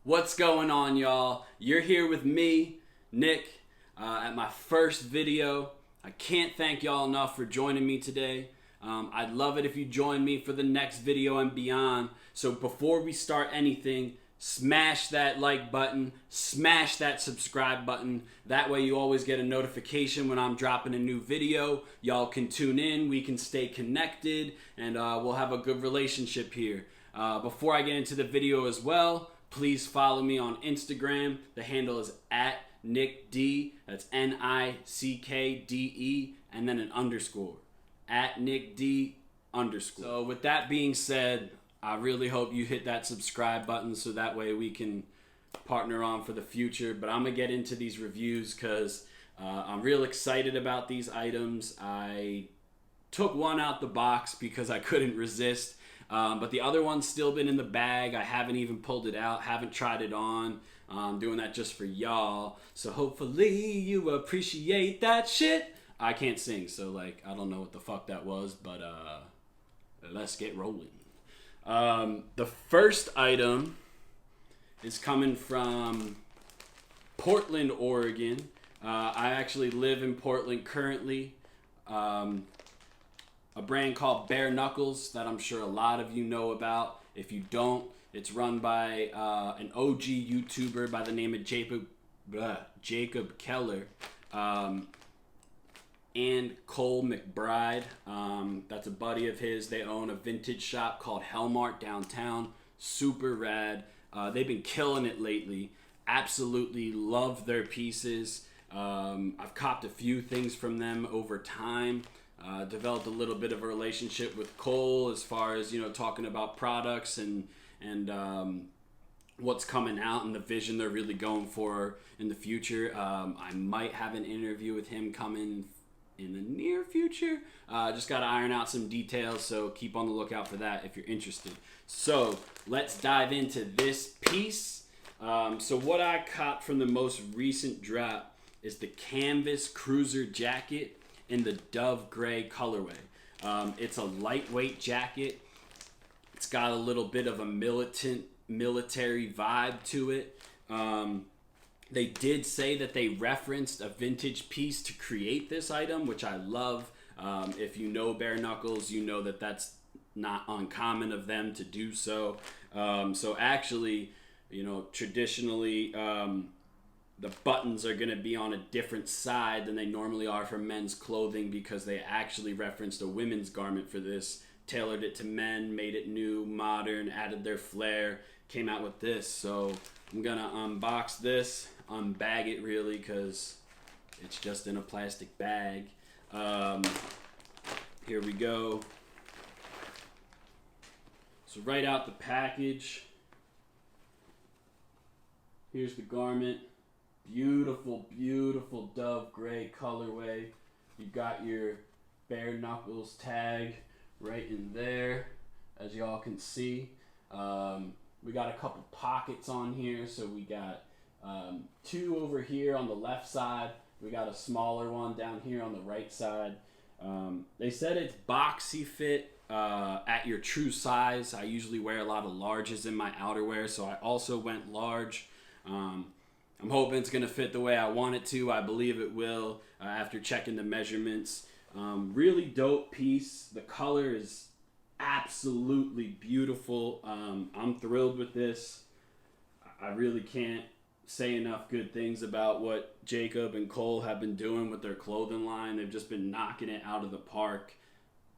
What's going on, y'all? You're here with me, Nick, at my first video. I can't thank y'all enough for joining me today. I'd love it if you join me for the next video and beyond. So before we start anything, smash that like button, smash that subscribe button. That way you always get a notification when I'm dropping a new video. Y'all can tune in, we can stay connected, and we'll have a good relationship here. Before I get into the video as well, please follow me on Instagram. The handle is at NickD. That's NickDe, and then an underscore. At NickD underscore. So with that being said, I really hope you hit that subscribe button so that way we can partner on for the future. But I'm going to get into these reviews because I'm real excited about these items. I took one out the box because I couldn't resist. But the other one's still been in the bag. I haven't even pulled it out, haven't tried it on. I'm doing that just for y'all. So hopefully you appreciate that shit. I can't sing, so I don't know what the fuck that was, but let's get rolling. The first item is coming from Portland, Oregon. I actually live in Portland currently. A brand called Bare Knuckles that I'm sure a lot of you know about. If you don't, it's run by an OG YouTuber by the name of Jacob Keller and Cole McBride. That's a buddy of his. They own a vintage shop called Hellmart downtown. Super rad. They've been killing it lately. Absolutely love their pieces. I've copped a few things from them over time. Developed a little bit of a relationship with Cole as far as, talking about products and what's coming out and the vision they're really going for in the future. I might have an interview with him coming in the near future. Just got to iron out some details, so keep on the lookout for that if you're interested. So let's dive into this piece. So what I caught from the most recent drop is the Canvas Cruiser Jacket in the Dove Gray colorway. It's a lightweight jacket. It's got a little bit of a militant military vibe to it. They did say that they referenced a vintage piece to create this item, which I love. If you know Bare Knuckles, you know that that's not uncommon of them to do so. So actually, traditionally, the buttons are going to be on a different side than they normally are for men's clothing because they actually referenced a women's garment for this, tailored it to men, made it new, modern, added their flair, came out with this. So I'm going to unbox this, unbag it really because it's just in a plastic bag. Here we go. So right out the package, here's the garment. Beautiful, beautiful Dove Gray colorway. You got your Bare Knuckles tag right in there, as y'all can see. We got a couple pockets on here. So we got two over here on the left side. We got a smaller one down here on the right side. They said it's boxy fit at your true size. I usually wear a lot of larges in my outerwear, so I also went large. I'm hoping it's going to fit the way I want it to. I believe it will after checking the measurements. Really dope piece. The color is absolutely beautiful. I'm thrilled with this. I really can't say enough good things about what Jacob and Cole have been doing with their clothing line. They've just been knocking it out of the park.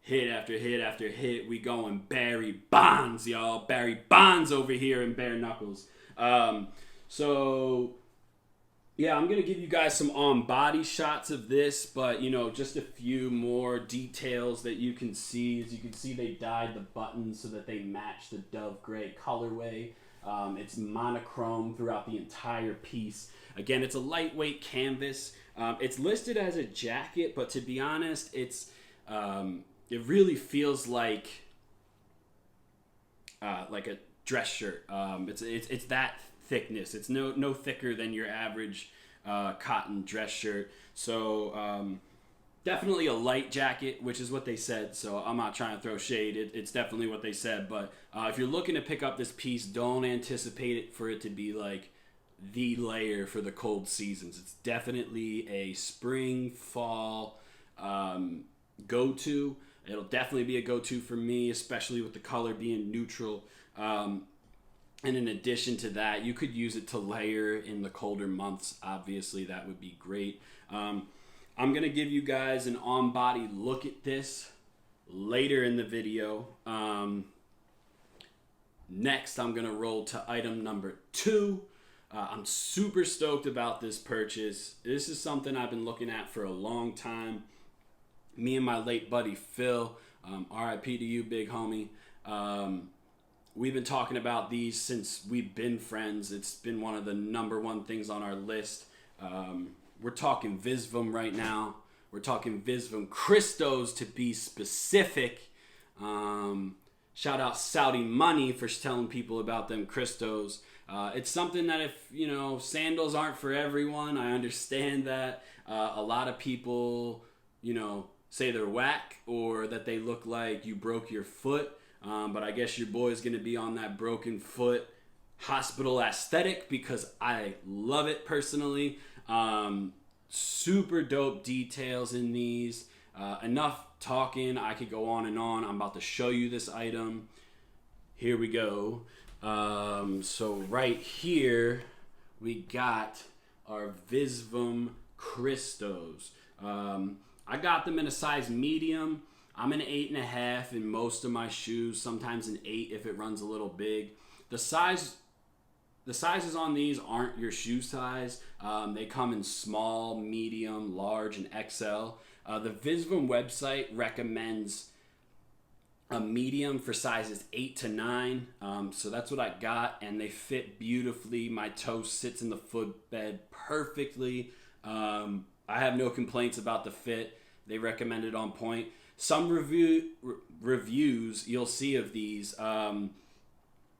Hit after hit after hit. We going Barry Bonds, y'all. Barry Bonds over here in Bare Knuckles. So yeah, I'm going to give you guys some on-body shots of this, but, just a few more details that you can see. As you can see, they dyed the buttons so that they match the Dove Gray colorway. It's monochrome throughout the entire piece. Again, it's a lightweight canvas. It's listed as a jacket, but to be honest, it really feels like a dress shirt. It's that thickness. It's no thicker than your average cotton dress shirt. So Definitely a light jacket, which is what they said, so I'm not trying to throw shade. It's definitely what they said, but if you're looking to pick up this piece, don't anticipate it for it to be like the layer for the cold seasons. It's definitely a spring, fall go-to. It'll definitely be a go-to for me, especially with the color being neutral. And in addition to that, you could use it to layer in the colder months. Obviously, that would be great. I'm going to give you guys an on-body look at this later in the video. Next, I'm going to roll to item number 2. I'm super stoked about this purchase. This is something I've been looking at for a long time. Me and my late buddy Phil, RIP to you, big homie. We've been talking about these since we've been friends. It's been one of the number one things on our list. We're talking Visvim right now. We're talking Visvim Christos to be specific. Shout out Saudi Money for telling people about them Christos. It's something that if, sandals aren't for everyone, I understand that. A lot of people, say they're whack or that they look like you broke your foot. But I guess your boy's going to be on that broken foot hospital aesthetic because I love it personally. Super dope details in these. Enough talking. I could go on and on. I'm about to show you this item. Here we go. So right here we got our Visvim Christos. I got them in a size medium. I'm an 8.5 in most of my shoes, sometimes an 8 if it runs a little big. The sizes on these aren't your shoe size. They come in small, medium, large, and XL. The Visvim website recommends a medium for sizes 8 to 9. So that's what I got, and they fit beautifully. My toe sits in the footbed perfectly. I have no complaints about the fit. They recommend it on point. Some reviews you'll see of these,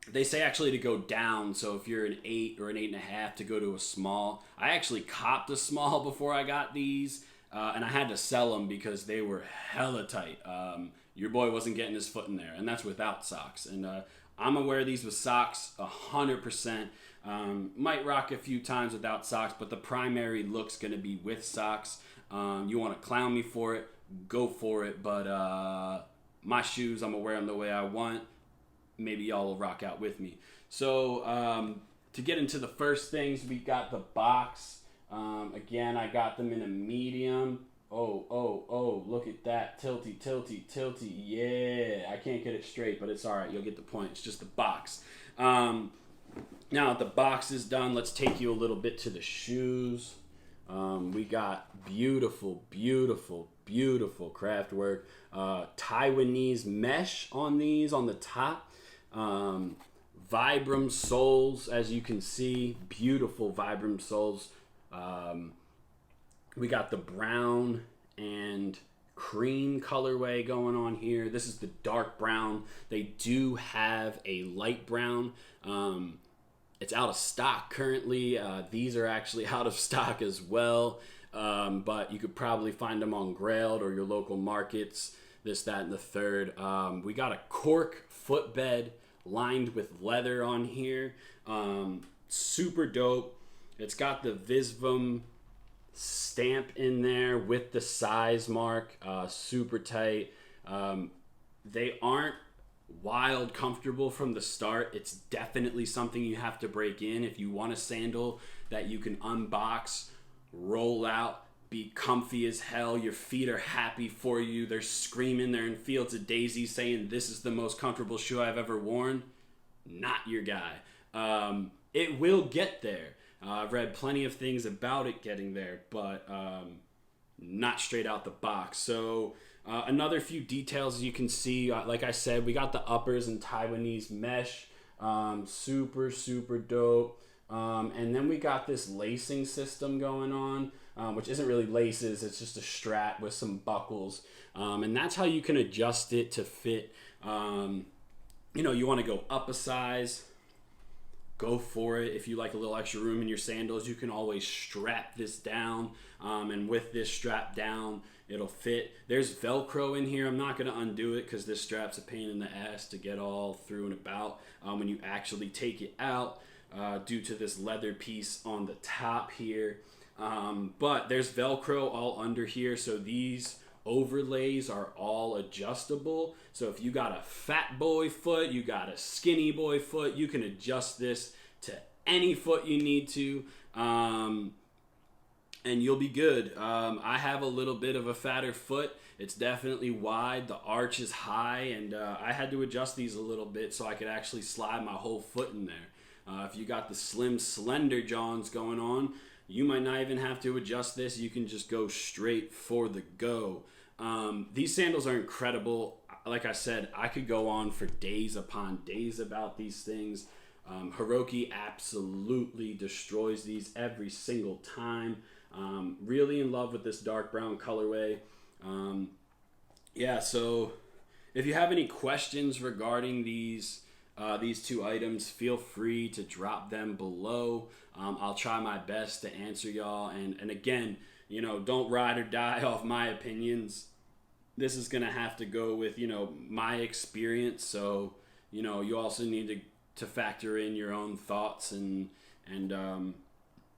they say actually to go down. So if you're an 8 or an 8.5, to go to a small. I actually copped a small before I got these, and I had to sell them because they were hella tight. Your boy wasn't getting his foot in there, and that's without socks. And I'm gonna wear these with socks 100%. Might rock a few times without socks, but the primary look's gonna be with socks. You want to clown me for it, go for it, but my shoes, I'm gonna wear them the way I want. Maybe y'all will rock out with me. So to get into the first things, we got the box. Again, I got them in a medium. Oh, look at that. Tilty. Yeah, I can't get it straight, but it's all right. You'll get the point. It's just the box. Now that the box is done, let's take you a little bit to the shoes. We got beautiful craft work. Taiwanese mesh on these on the top. Vibram soles, as you can see, beautiful Vibram soles. We got the brown and cream colorway going on here. This is the dark brown. They do have a light brown. It's out of stock currently. These are actually out of stock as well, but you could probably find them on Grailed or your local markets, this, that, and the third. We got a cork footbed lined with leather on here. Super dope. It's got the Visvim stamp in there with the size mark. Super tight. They aren't wild comfortable from the start. It's definitely something you have to break in if you want a sandal that you can unbox, roll out, be comfy as hell. Your feet are happy for you. They're screaming. They're in fields of daisies saying, this is the most comfortable shoe I've ever worn. Not your guy. It will get there. I've read plenty of things about it getting there, but not straight out the box. So another few details, as you can see, like I said, we got the uppers in Taiwanese mesh. Super dope. And then we got this lacing system going on, which isn't really laces. It's just a strap with some buckles. And that's how you can adjust it to fit. You want to go up a size, go for it. If you like a little extra room in your sandals, you can always strap this down, and with this strap down, it'll fit. There's Velcro in here. I'm not going to undo it because this strap's a pain in the ass to get all through and about when you actually take it out, due to this leather piece on the top here. But there's Velcro all under here, so these overlays are all adjustable. So if you got a fat boy foot, you got a skinny boy foot, you can adjust this to any foot you need to, and you'll be good. I have a little bit of a fatter foot. It's definitely wide, the arch is high, and I had to adjust these a little bit so I could actually slide my whole foot in there. If you got the slim, slender Johns going on, you might not even have to adjust this. You can just go straight for the go. These sandals are incredible. Like I said, I could go on for days upon days about these things. Hiroki absolutely destroys these every single time. Really in love with this dark brown colorway. Yeah, so if you have any questions regarding these two items, feel free to drop them below. I'll try my best to answer y'all. And again, don't ride or die off my opinions. This is going to have to go with, my experience. So, you also need to factor in your own thoughts and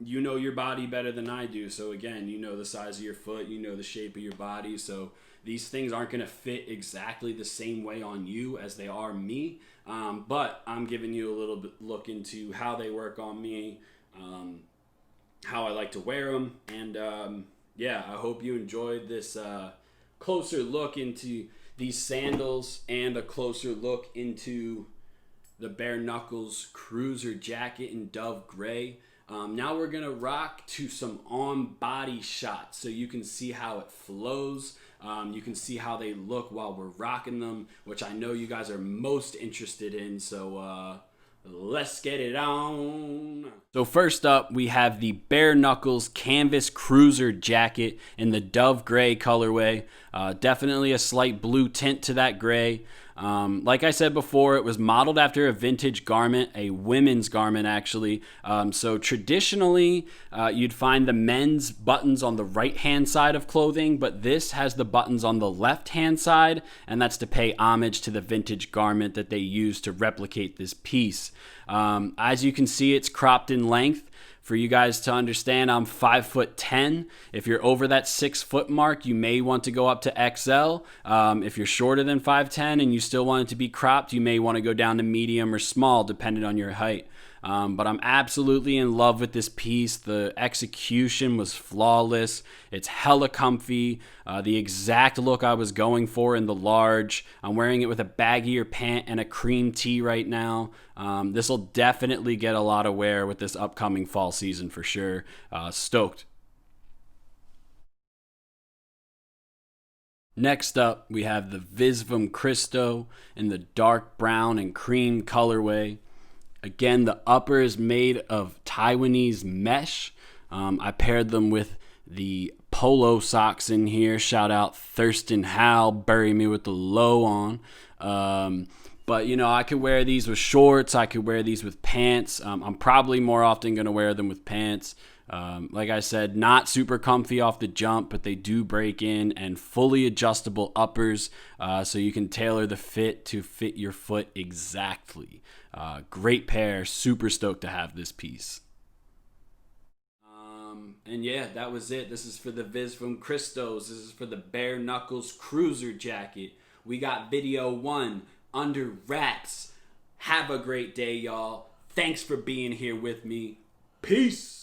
you know your body better than I do. So again, the size of your foot, the shape of your body. So these things aren't going to fit exactly the same way on you as they are me. But I'm giving you a little bit look into how they work on me, how I like to wear them. And yeah, I hope you enjoyed this closer look into these sandals and a closer look into the Bare Knuckles Cruiser jacket in Dove Gray. Now we're going to rock to some on-body shots so you can see how it flows. You can see how they look while we're rocking them, which I know you guys are most interested in. So let's get it on. So first up, we have the Bare Knuckles Canvas Cruiser jacket in the Dove Gray colorway. Definitely a slight blue tint to that gray. Like I said before, it was modeled after a vintage garment, a women's garment actually. So traditionally, you'd find the men's buttons on the right-hand side of clothing, but this has the buttons on the left-hand side, and that's to pay homage to the vintage garment that they used to replicate this piece. As you can see, it's cropped in length. For you guys to understand, I'm 5'10". If you're over that 6 foot mark, you may want to go up to XL. If you're shorter than 5'10" and you still want it to be cropped, you may want to go down to medium or small, depending on your height. But I'm absolutely in love with this piece. The execution was flawless. It's hella comfy. The exact look I was going for in the large. I'm wearing it with a baggier pant and a cream tee right now. This will definitely get a lot of wear with this upcoming fall season for sure. Stoked. Next up, we have the Visvim Christo in the dark brown and cream colorway. Again, the upper is made of Taiwanese mesh. I paired them with the polo socks in here. Shout out Thurston Howell, bury me with the low on. But, I could wear these with shorts. I could wear these with pants. I'm probably more often going to wear them with pants. Like I said, not super comfy off the jump, but they do break in, and fully adjustable uppers, so you can tailor the fit to fit your foot exactly. Great pair. Super stoked to have this piece. And yeah, that was it. This is for the Visvim Christos. This is for the Bare Knuckles Cruiser jacket. We got video 1 under wraps. Have a great day, y'all. Thanks for being here with me. Peace.